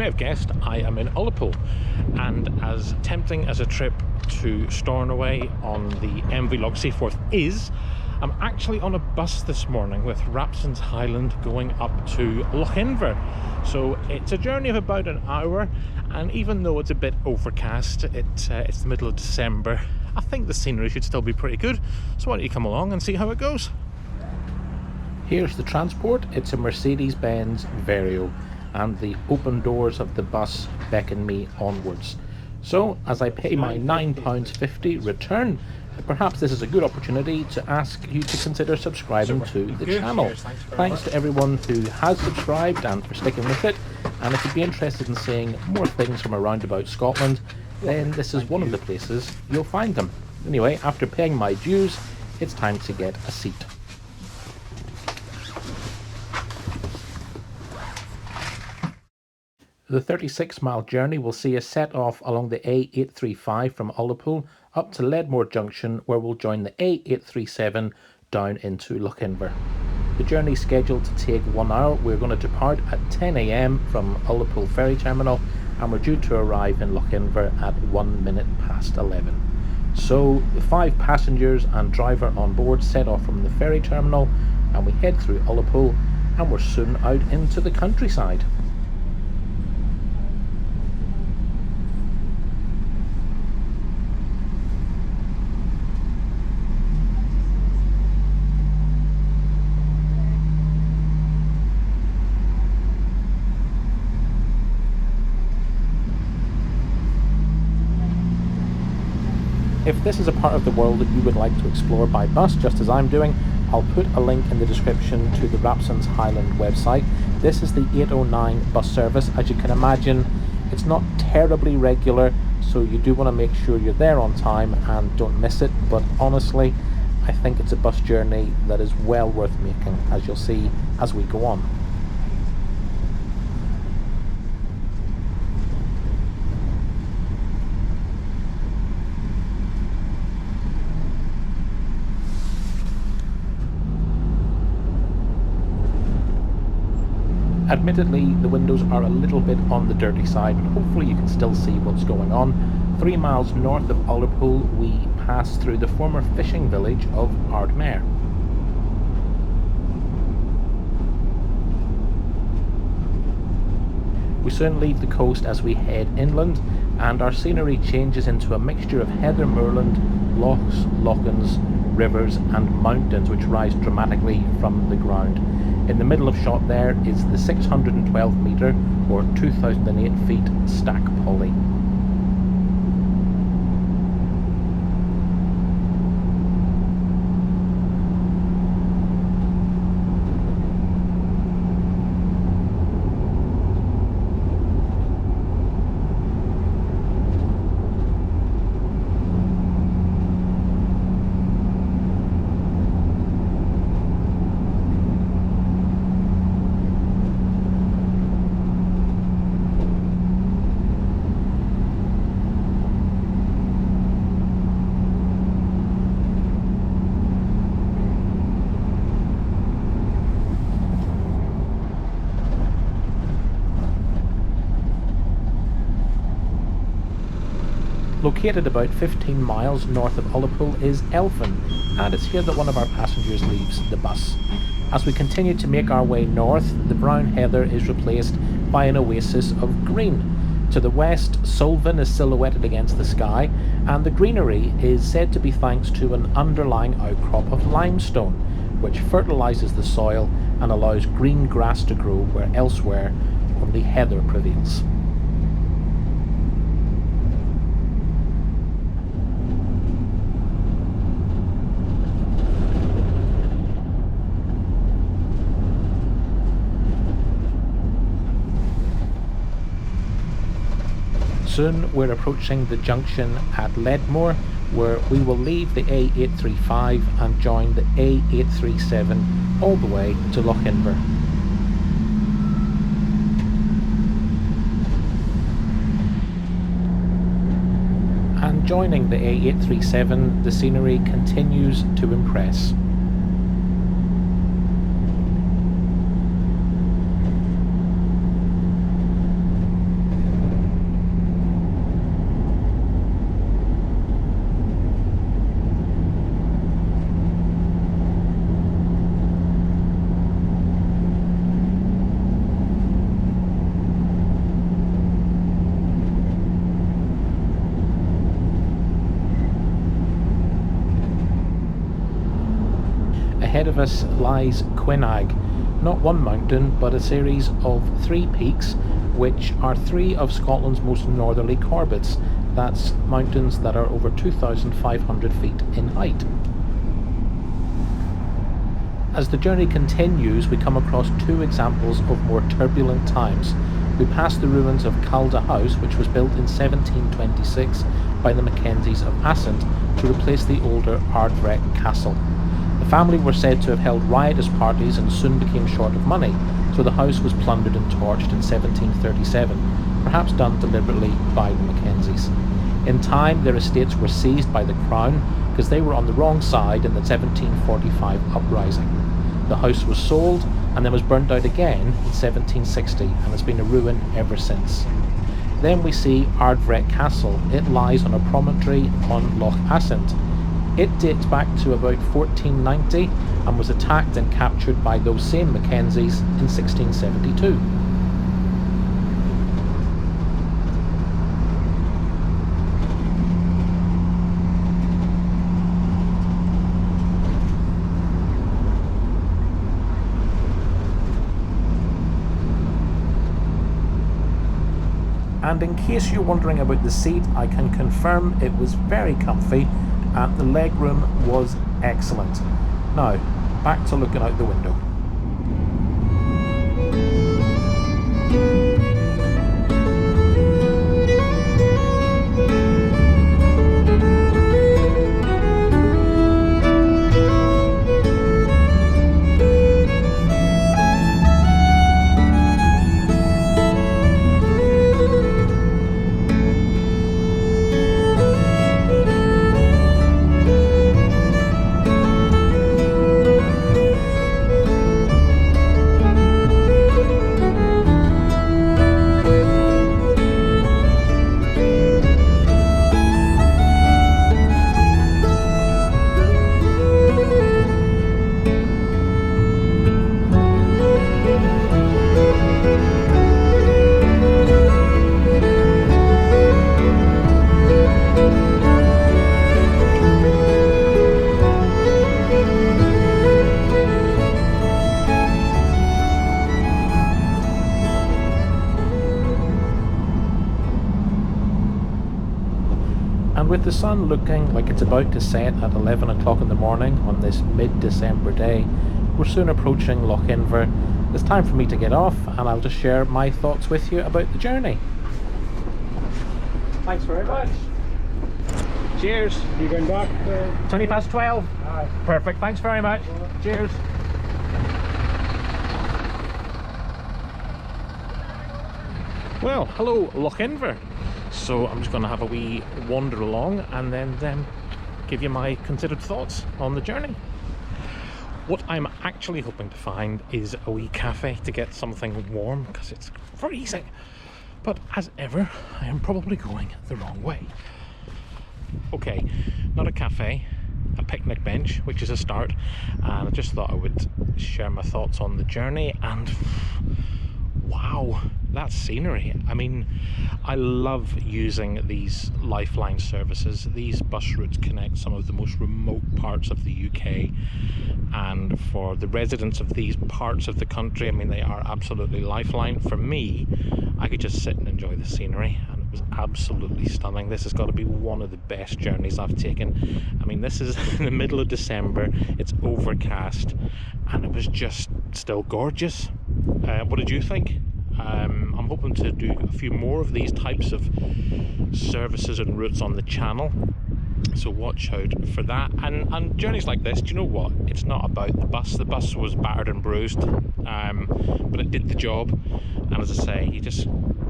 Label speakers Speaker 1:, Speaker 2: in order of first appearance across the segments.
Speaker 1: may have guessed, I am in Ullapool, and as tempting as a trip to Stornoway on the MV Log Seaforth is, I'm actually on a bus this morning with Rapsons Highland going up to Lochinver. So it's a journey of about an hour, and even though it's a bit overcast, it's the middle of December, I think the scenery should still be pretty good. So why don't you come along and see how it goes? Here's the transport. It's a Mercedes-Benz Vario, and the open doors of the bus beckon me onwards. So as I pay my £9.50 return, perhaps this is a good opportunity to ask you to consider subscribing to the channel. Thanks to everyone who has subscribed and for sticking with it. And if you'd be interested in seeing more things from around about Scotland, then this is one of the places you'll find them. Anyway, after paying my dues, it's time to get a seat. The 36-mile journey will see us set off along the A835 from Ullapool up to Leadmore Junction, where we'll join the A837 down into Lochinver. The journey is scheduled to take 1 hour. We're going to depart at 10 AM from Ullapool ferry terminal, and we're due to arrive in Lochinver at 11:01. So the 5 passengers and driver on board set off from the ferry terminal, and we head through Ullapool, and we're soon out into the countryside. If this is a part of the world that you would like to explore by bus, just as I'm doing, I'll put a link in the description to the Rapsons Highland website. This is the 809 bus service. As you can imagine, it's not terribly regular, so you do want to make sure you're there on time and don't miss it. But honestly, I think it's a bus journey that is well worth making, as you'll see as we go on. Admittedly, the windows are a little bit on the dirty side, but hopefully you can still see what's going on. 3 miles north of Ullapool, we pass through the former fishing village of Ardmere. We soon leave the coast as we head inland, and our scenery changes into a mixture of heather moorland, lochs, lochs, rivers and mountains which rise dramatically from the ground. In the middle of shot there is the 612 metre or 2008 feet Stac Pollaidh. Located about 15 miles north of Ullapool is Elphin, and it's here that one of our passengers leaves the bus. As we continue to make our way north, the brown heather is replaced by an oasis of green. To the west, Suilven is silhouetted against the sky, and the greenery is said to be thanks to an underlying outcrop of limestone, which fertilises the soil and allows green grass to grow where elsewhere only heather prevails. Soon we're approaching the junction at Leadmore, where we will leave the A835 and join the A837 all the way to Lochinver. And joining the A837, the scenery continues to impress. ahead of us lies Quinag. Not one mountain, but a series of 3 peaks, which are 3 of Scotland's most northerly Corbetts. That's mountains that are over 2,500 feet in height. As the journey continues, we come across 2 examples of more turbulent times. We pass the ruins of Calder House, which was built in 1726 by the Mackenzies of Assynt to replace the older Arre Castle. The family were said to have held riotous parties and soon became short of money, so the house was plundered and torched in 1737, perhaps done deliberately by the Mackenzies. In time, their estates were seized by the Crown because they were on the wrong side in the 1745 uprising. The house was sold and then was burnt out again in 1760 and has been a ruin ever since. Then we see Arre Castle. It lies on a promontory on Loch Assynt. It dates back to about 1490 and was attacked and captured by those same Mackenzies in 1672. And in case you're wondering about the seat, I can confirm it was very comfy and the legroom was excellent. Now, back to looking out the window. With the sun looking like it's about to set at 11 o'clock in the morning on this mid-December day, we're soon approaching Lochinver. It's time for me to get off and I'll just share my thoughts with you about the journey. Thanks very much. Cheers.
Speaker 2: You going back?
Speaker 1: 20 past 12?
Speaker 2: Aye.
Speaker 1: Perfect, thanks very much. Cheers. Well, hello Lochinver. So I'm just going to have a wee wander along and then give you my considered thoughts on the journey. What I'm actually hoping to find is a wee cafe to get something warm because it's freezing. But as ever, I am probably going the wrong way. Okay, not a cafe, a picnic bench, which is a start. And I just thought I would share my thoughts on the journey and wow, that scenery. I mean, I love using these lifeline services. These bus routes connect some of the most remote parts of the UK, and for the residents of these parts of the country, I mean, they are absolutely lifeline. For me, I could just sit and enjoy the scenery, and it was absolutely stunning. This has got to be one of the best journeys I've taken. I mean, this is in the middle of December, it's overcast, and it was just still gorgeous. What did you think? I'm hoping to do a few more of these types of services and routes on the channel, so watch out for that. And journeys like this, do you know what? It's not about the bus. The bus was battered and bruised, but it did the job. And as I say, you just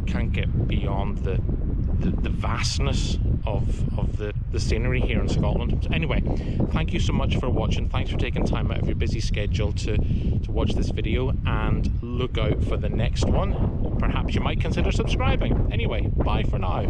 Speaker 1: can't get beyond the vastness of the scenery here in Scotland. So anyway, thank you so much for watching. Thanks for taking time out of your busy schedule to watch this video, and look out for the next one. Perhaps you might consider subscribing. Anyway, bye for now.